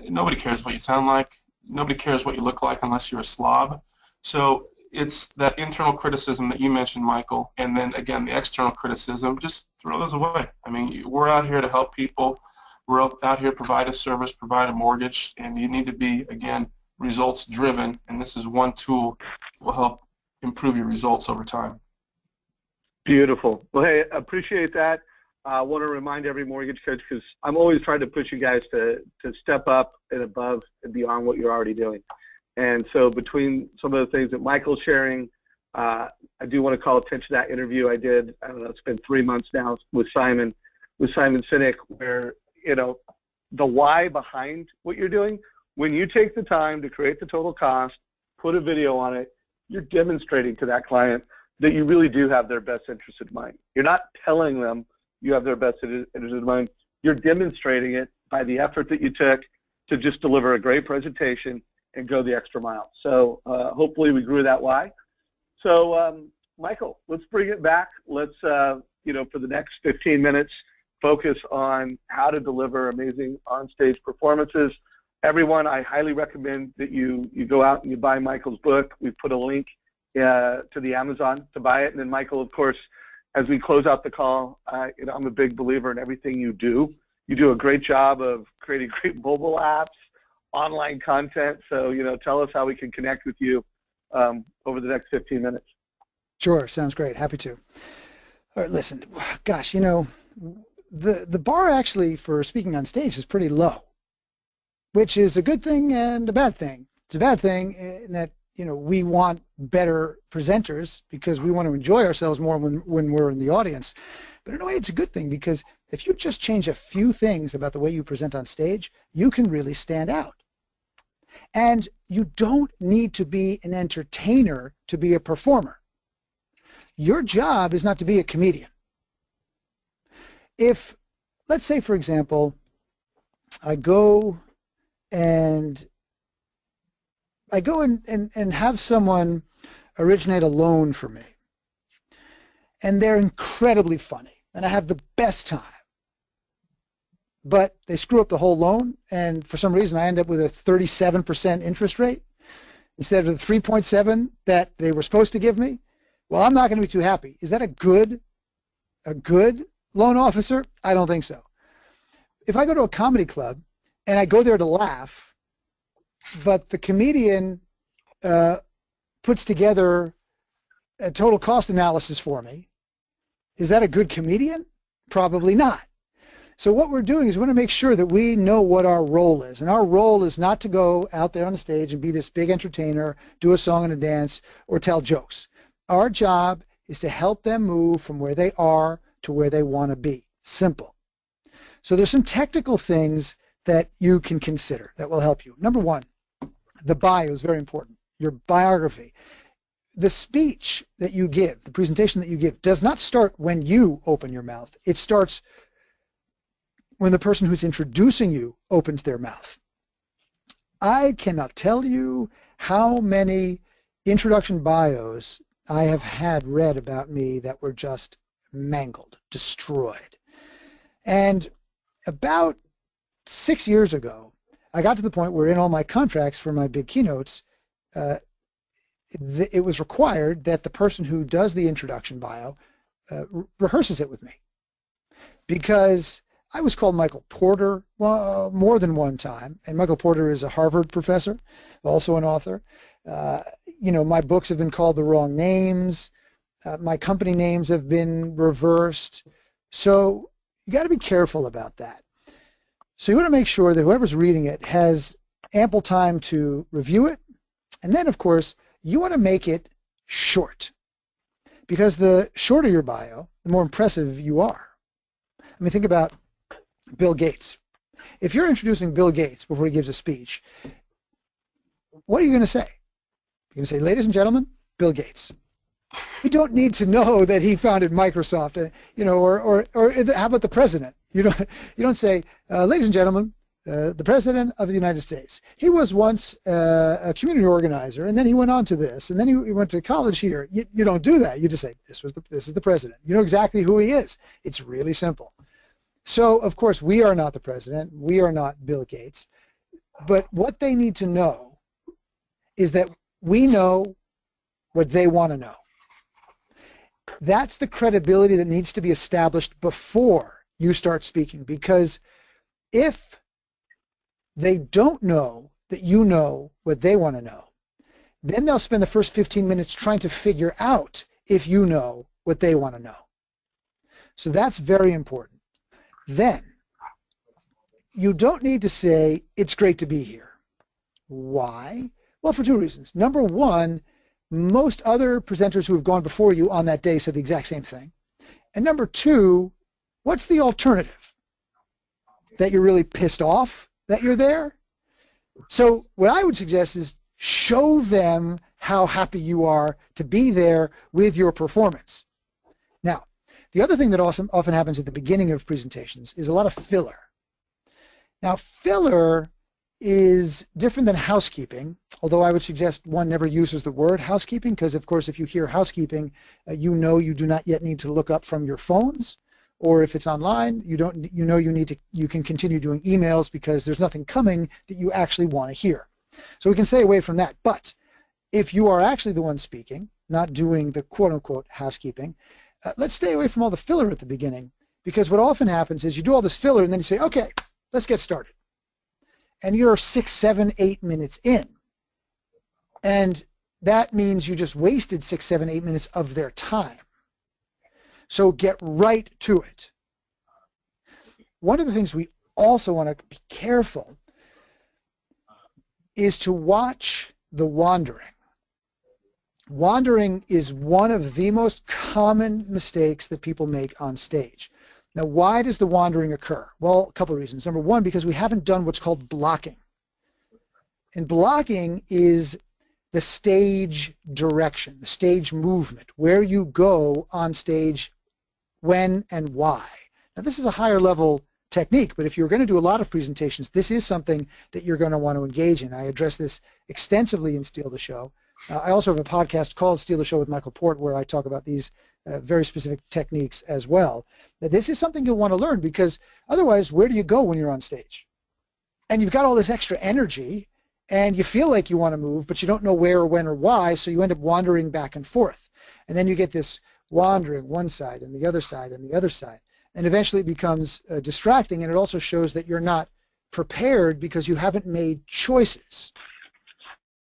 nobody cares what you sound like. Nobody cares what you look like unless you're a slob. So it's that internal criticism that you mentioned, Michael, and then, again, the external criticism. Just throw those away. I mean, we're out here to help people. We're out here to provide a service, provide a mortgage, and you need to be, again, results-driven, and this is one tool that will help improve your results over time. Beautiful. Well, hey, appreciate that. I want to remind every mortgage coach, because I'm always trying to push you guys to step up and above and beyond what you're already doing. And so between some of the things that Michael's sharing, I do want to call attention to that interview I did, I don't know, it's been 3 months now with Simon Sinek, where, the why behind what you're doing, when you take the time to create the total cost, put a video on it, you're demonstrating to that client that you really do have their best interest in mind. You're not telling them you have their best interest in mind. You're demonstrating it by the effort that you took to just deliver a great presentation and go the extra mile. So hopefully we grew that why. So Michael, let's bring it back. Let's, for the next 15 minutes, focus on how to deliver amazing on-stage performances. Everyone, I highly recommend that you go out and you buy Michael's book. We put a link to the Amazon to buy it. And then Michael, of course, as we close out the call, I'm a big believer in everything you do. You do a great job of creating great mobile apps, online content. So, tell us how we can connect with you over the next 15 minutes. Sure, sounds great. Happy to. All right, listen, gosh, the bar actually for speaking on stage is pretty low, which is a good thing and a bad thing. It's a bad thing in that, we want better presenters because we want to enjoy ourselves more when we're in the audience. But in a way, it's a good thing because if you just change a few things about the way you present on stage, you can really stand out. And you don't need to be an entertainer to be a performer. Your job is not to be a comedian. If, let's say, for example, I go and have someone originate a loan for me, and they're incredibly funny, and I have the best time, but they screw up the whole loan, and for some reason I end up with a 37% interest rate instead of the 3.7 that they were supposed to give me. Well, I'm not going to be too happy. Is that a good loan officer? I don't think so. If I go to a comedy club and I go there to laugh, but the comedian puts together a total cost analysis for me, is that a good comedian? Probably not. So what we're doing is we want to make sure that we know what our role is. And our role is not to go out there on the stage and be this big entertainer, do a song and a dance, or tell jokes. Our job is to help them move from where they are to where they want to be. Simple. So there's some technical things that you can consider that will help you. Number one, the bio is very important. Your biography. The speech that you give, the presentation that you give, does not start when you open your mouth. It starts when the person who's introducing you opens their mouth. I cannot tell you how many introduction bios I have had read about me that were just mangled, destroyed. And about 6 years ago, I got to the point where in all my contracts for my big keynotes, it was required that the person who does the introduction bio rehearses it with me. Because I was called Michael Porter more than one time, and Michael Porter is a Harvard professor, also an author. My books have been called the wrong names. My company names have been reversed. So you got to be careful about that. So you want to make sure that whoever's reading it has ample time to review it. And then, of course, you want to make it short. Because the shorter your bio, the more impressive you are. I mean, think about Bill Gates. If you're introducing Bill Gates before he gives a speech, what are you going to say? You're going to say, ladies and gentlemen, Bill Gates. You don't need to know that he founded Microsoft, or how about the president? You don't say, ladies and gentlemen, the president of the United States. He was once a community organizer, and then he went on to this, and then he went to college here. You don't do that. You just say, this is the president. You know exactly who he is. It's really simple. So, of course, we are not the president. We are not Bill Gates. But what they need to know is that we know what they want to know. That's the credibility that needs to be established before you start speaking, because if they don't know that you know what they want to know, then they'll spend the first 15 minutes trying to figure out if you know what they want to know. So that's very important. Then, you don't need to say, it's great to be here. Why? Well, for two reasons. Number one, most other presenters who have gone before you on that day said the exact same thing. And number two, what's the alternative? That you're really pissed off that you're there? So what I would suggest is show them how happy you are to be there with your performance. Now, the other thing that often happens at the beginning of presentations is a lot of filler. Now, filler is different than housekeeping, although I would suggest one never uses the word housekeeping, because, of course, if you hear housekeeping, you do not yet need to look up from your phones, or if it's online, you can continue doing emails because there's nothing coming that you actually want to hear. So we can stay away from that. But if you are actually the one speaking, not doing the quote-unquote housekeeping, let's stay away from all the filler at the beginning, because what often happens is you do all this filler and then you say, okay, let's get started. And you're 6, 7, 8 minutes in. And that means you just wasted 6, 7, 8 minutes of their time. So get right to it. One of the things we also want to be careful is to watch the wandering. Wandering is one of the most common mistakes that people make on stage. Now, why does the wandering occur? Well, a couple of reasons. Number one, because we haven't done what's called blocking. And blocking is the stage direction, the stage movement, where you go on stage, when and why. Now, this is a higher level technique, but if you're going to do a lot of presentations, this is something that you're going to want to engage in. I address this extensively in Steal the Show. I also have a podcast called Steal the Show with Michael Port, where I talk about these very specific techniques as well. Now, this is something you'll want to learn, because otherwise, where do you go when you're on stage? And you've got all this extra energy, and you feel like you want to move, but you don't know where or when or why, so you end up wandering back and forth. And then you get this wandering one side and the other side and the other side. And eventually it becomes distracting, and it also shows that you're not prepared because you haven't made choices.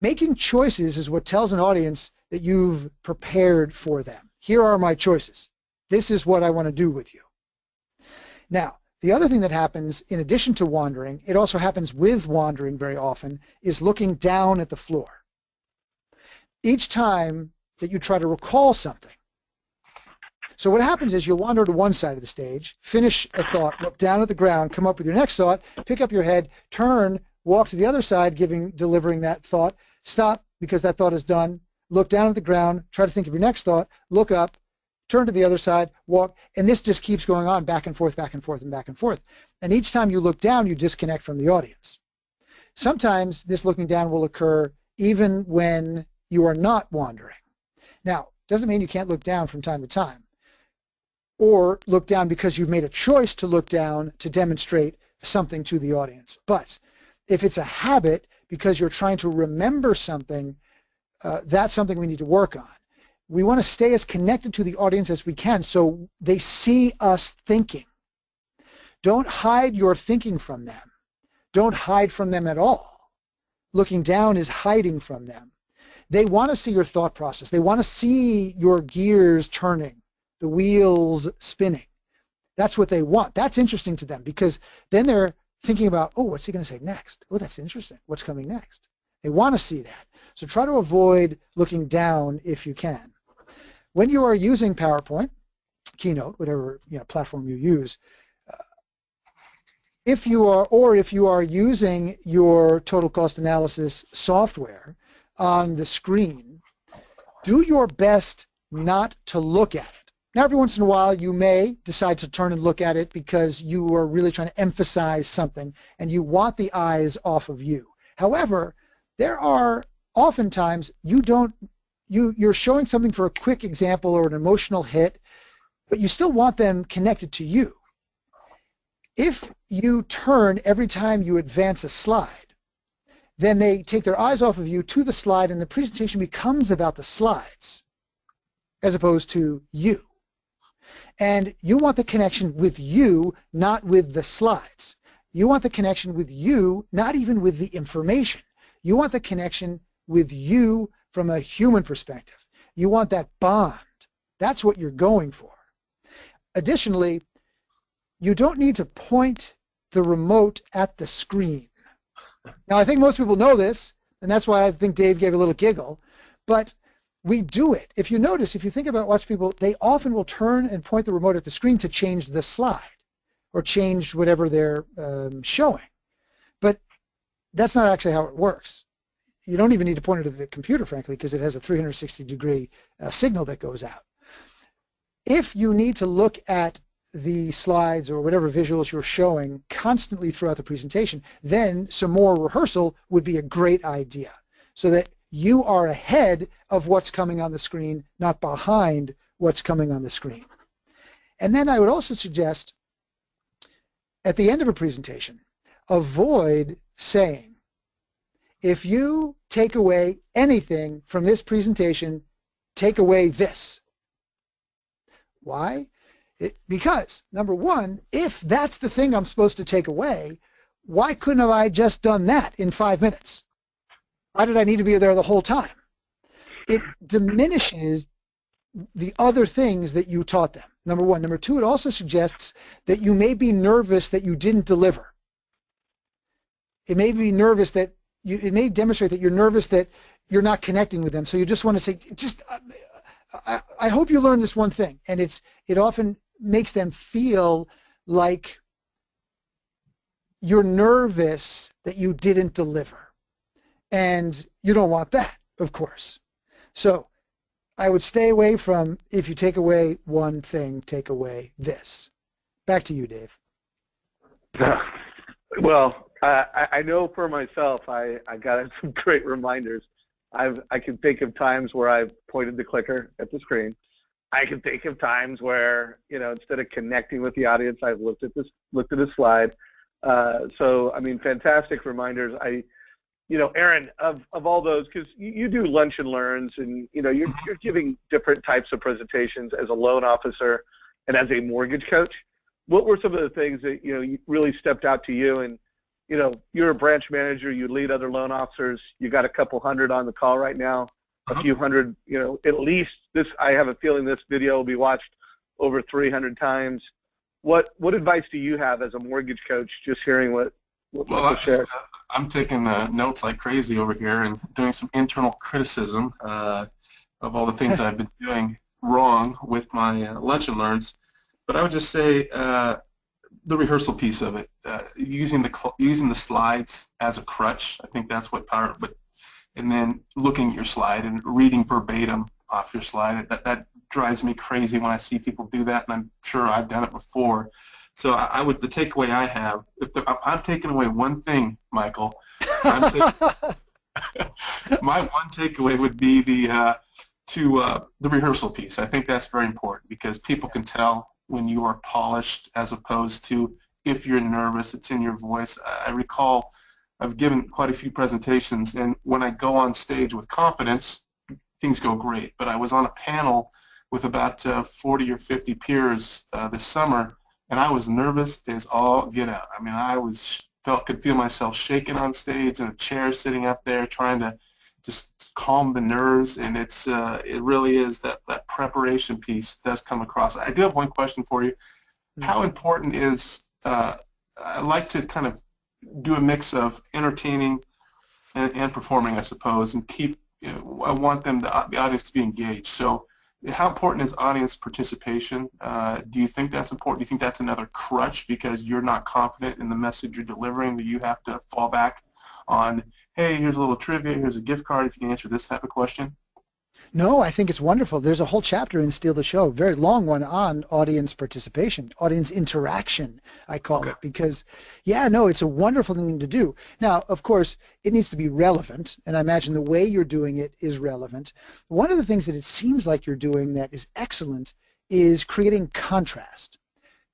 Making choices is what tells an audience that you've prepared for them. Here are my choices. This is what I want to do with you. Now, the other thing that happens, in addition to wandering, it also happens with wandering very often, is looking down at the floor. Each time that you try to recall something. So what happens is you'll wander to one side of the stage, finish a thought, look down at the ground, come up with your next thought, pick up your head, turn, walk to the other side, delivering that thought, stop because that thought is done, look down at the ground, try to think of your next thought, look up, turn to the other side, walk, and this just keeps going on back and forth, and back and forth. And each time you look down, you disconnect from the audience. sometimes this looking down will occur even when you are not wandering. Now, doesn't mean you can't look down from time to time, or look down because you've made a choice to look down to demonstrate something to the audience. But if it's a habit because you're trying to remember something, that's something we need to work on. We want to stay as connected to the audience as we can so they see us thinking. Don't hide your thinking from them. Don't hide from them at all. Looking down is hiding from them. They want to see your thought process. They want to see your gears turning, the wheels spinning. That's what they want. That's interesting to them because then they're thinking about, oh, what's he going to say next? Oh, that's interesting. What's coming next? They want to see that. So try to avoid looking down if you can. When you are using PowerPoint, Keynote, whatever platform you use, if you are using your total cost analysis software on the screen, do your best not to look at it. Now, every once in a while, you may decide to turn and look at it because you are really trying to emphasize something and you want the eyes off of you. However, there are oftentimes you're showing something for a quick example or an emotional hit, but you still want them connected to you. If you turn every time you advance a slide, then they take their eyes off of you to the slide and the presentation becomes about the slides as opposed to you. And you want the connection with you, not with the slides. You want the connection with you, not even with the information. You want the connection with you from a human perspective. You want that bond. That's what you're going for. Additionally, you don't need to point the remote at the screen. Now, I think most people know this, and that's why I think Dave gave a little giggle, but we do it. If you notice, if you think about watch people, they often will turn and point the remote at the screen to change the slide or change whatever they're showing. But that's not actually how it works. You don't even need to point it at the computer, frankly, because it has a 360-degree signal that goes out. If you need to look at the slides or whatever visuals you're showing constantly throughout the presentation, then some more rehearsal would be a great idea so that you are ahead of what's coming on the screen, not behind what's coming on the screen. And then I would also suggest at the end of a presentation, avoid saying, if you take away anything from this presentation, take away this. Why? Because, number one, if that's the thing I'm supposed to take away, why couldn't have I just done that in 5 minutes? Why did I need to be there the whole time? It diminishes the other things that you taught them, number one. Number two, it also suggests that you may be nervous that you didn't deliver. It may be nervous that it may demonstrate that you're nervous that you're not connecting with them. So you just want to say, I hope you learned this one thing. And it often makes them feel like you're nervous that you didn't deliver. And you don't want that, of course. So I would stay away from, if you take away one thing, take away this. Back to you, Dave. Well, I know for myself, I got some great reminders. I can think of times where I've pointed the clicker at the screen. I can think of times where, instead of connecting with the audience, I've looked at a slide. So, I mean, fantastic reminders. Aaron, of all those, because you do lunch and learns, and you're giving different types of presentations as a loan officer and as a mortgage coach. What were some of the things that you really stepped out to you? And you're a branch manager, you lead other loan officers. You got a couple hundred on the call right now, a few hundred. At least this. I have a feeling this video will be watched over 300 times. What advice do you have as a mortgage coach? Just hearing what Michael shared. I'm taking notes like crazy over here and doing some internal criticism of all the things I've been doing wrong with my lunch and learns. But I would just say the rehearsal piece of it, using the slides as a crutch. I think that's what and then looking at your slide and reading verbatim off your slide. That drives me crazy when I see people do that, and I'm sure I've done it before. So the takeaway I have, if I'm taking away one thing, Michael, My one takeaway would be the rehearsal piece. I think that's very important because people can tell when you are polished as opposed to if you're nervous. It's in your voice. I recall I've given quite a few presentations, and when I go on stage with confidence, things go great. But I was on a panel with about 40 or 50 peers this summer, and I was nervous as all get out. I mean, could feel myself shaking on stage in a chair sitting up there trying to just calm the nerves, and it really is that preparation piece does come across. I do have one question for you. How important is I like to kind of do a mix of entertaining and performing, I suppose, and I want the audience to be engaged. So how important is audience participation? Do you think that's important? Do you think that's another crutch because you're not confident in the message you're delivering, that you have to fall back on, hey, here's a little trivia, here's a gift card if you can answer this type of question? No, I think it's wonderful. There's a whole chapter in Steal the Show, very long one, on audience participation, audience interaction, I call it, because, yeah, no, it's a wonderful thing to do. Now, of course, it needs to be relevant, and I imagine the way you're doing it is relevant. One of the things that it seems like you're doing that is excellent is creating contrast.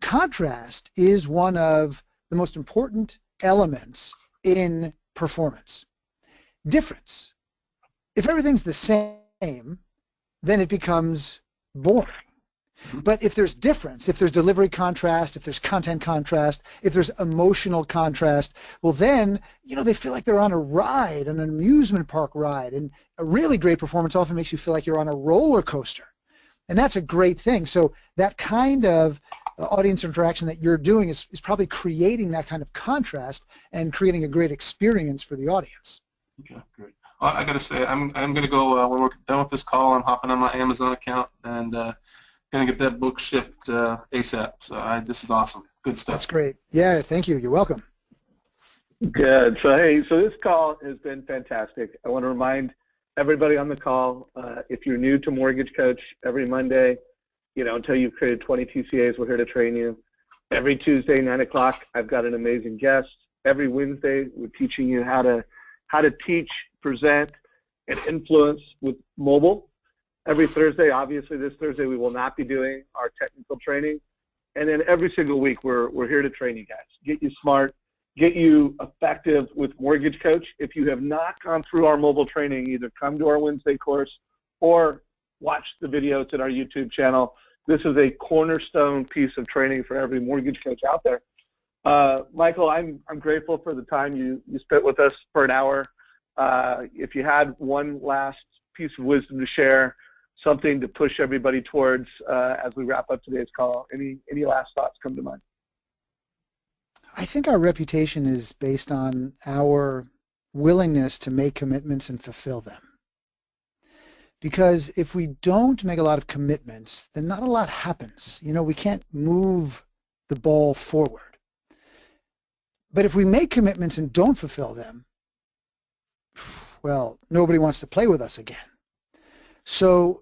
Contrast is one of the most important elements in performance. Difference. If everything's the same, then it becomes boring. But if there's difference, if there's delivery contrast, if there's content contrast, if there's emotional contrast, well then, they feel like they're on a ride, an amusement park ride. And a really great performance often makes you feel like you're on a roller coaster. And that's a great thing. So that kind of audience interaction that you're doing is probably creating that kind of contrast and creating a great experience for the audience. Okay, great. I got to say, I'm going to go, when we're done with this call, I'm hopping on my Amazon account and going to get that book shipped ASAP. So this is awesome. Good stuff. That's great. Yeah, thank you. You're welcome. Good. So, hey, this call has been fantastic. I want to remind everybody on the call, if you're new to Mortgage Coach, every Monday, until you've created 20 TCAs, we're here to train you. Every Tuesday, 9 o'clock, I've got an amazing guest. Every Wednesday, we're teaching you how to teach, present, and influence with mobile. Every Thursday, obviously this Thursday, we will not be doing our technical training. And then every single week, we're here to train you guys, get you smart, get you effective with Mortgage Coach. If you have not gone through our mobile training, either come to our Wednesday course or watch the videos at our YouTube channel. This is a cornerstone piece of training for every mortgage coach out there. Michael, I'm grateful for the time you spent with us for an hour. If you had one last piece of wisdom to share, something to push everybody towards as we wrap up today's call, any last thoughts come to mind? I think our reputation is based on our willingness to make commitments and fulfill them. Because if we don't make a lot of commitments, then not a lot happens. We can't move the ball forward. But if we make commitments and don't fulfill them, well, nobody wants to play with us again. So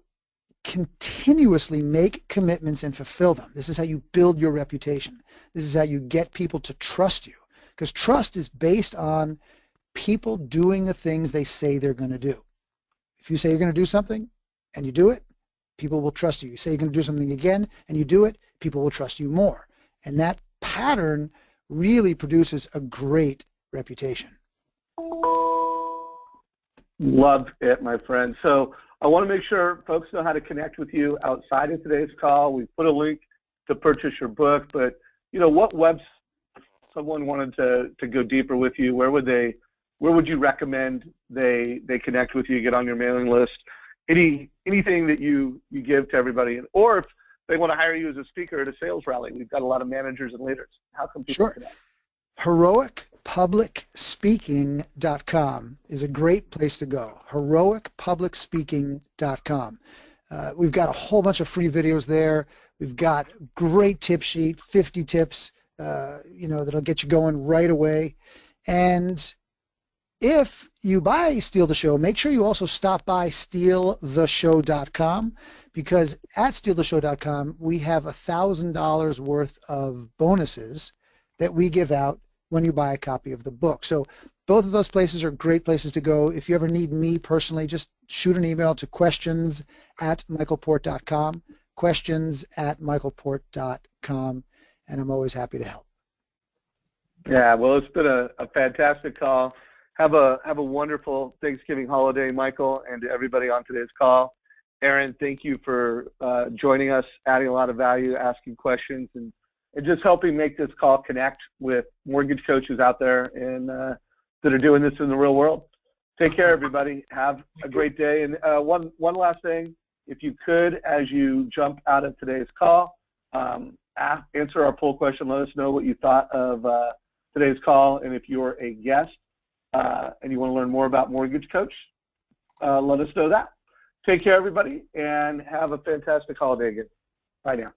continuously make commitments and fulfill them. This is how you build your reputation. This is how you get people to trust you. Because trust is based on people doing the things they say they're going to do. If you say you're going to do something and you do it, people will trust you. You say you're going to do something again and you do it, people will trust you more. And that pattern really produces a great reputation. Love it, my friend. So I want to make sure folks know how to connect with you outside of today's call. We put a link to purchase your book, but what website, if someone wanted to go deeper with you, where would you recommend they connect with you, get on your mailing list? Anything that you give to everybody, or if they want to hire you as a speaker at a sales rally, we've got a lot of managers and leaders. How can people connect? HeroicPublicSpeaking.com is a great place to go. HeroicPublicSpeaking.com. We've got a whole bunch of free videos there. We've got great tip sheet, 50 tips, that'll get you going right away. And if you buy Steal the Show, make sure you also stop by StealTheShow.com, because at StealTheShow.com we have $1,000 worth of bonuses that we give out when you buy a copy of the book. So both of those places are great places to go. If you ever need me personally, just shoot an email to questions@michaelport.com, questions@michaelport.com, and I'm always happy to help. Yeah, well, it's been a fantastic call. Have a wonderful Thanksgiving holiday, Michael, and to everybody on today's call. Aaron, thank you for joining us, adding a lot of value, asking questions, and just helping make this call connect with mortgage coaches out there and that are doing this in the real world. Take care, everybody. Have a great day. And one last thing, if you could, as you jump out of today's call, answer our poll question. Let us know what you thought of today's call, and if you're a guest and you want to learn more about Mortgage Coach, let us know that. Take care, everybody, and have a fantastic holiday again. Bye now.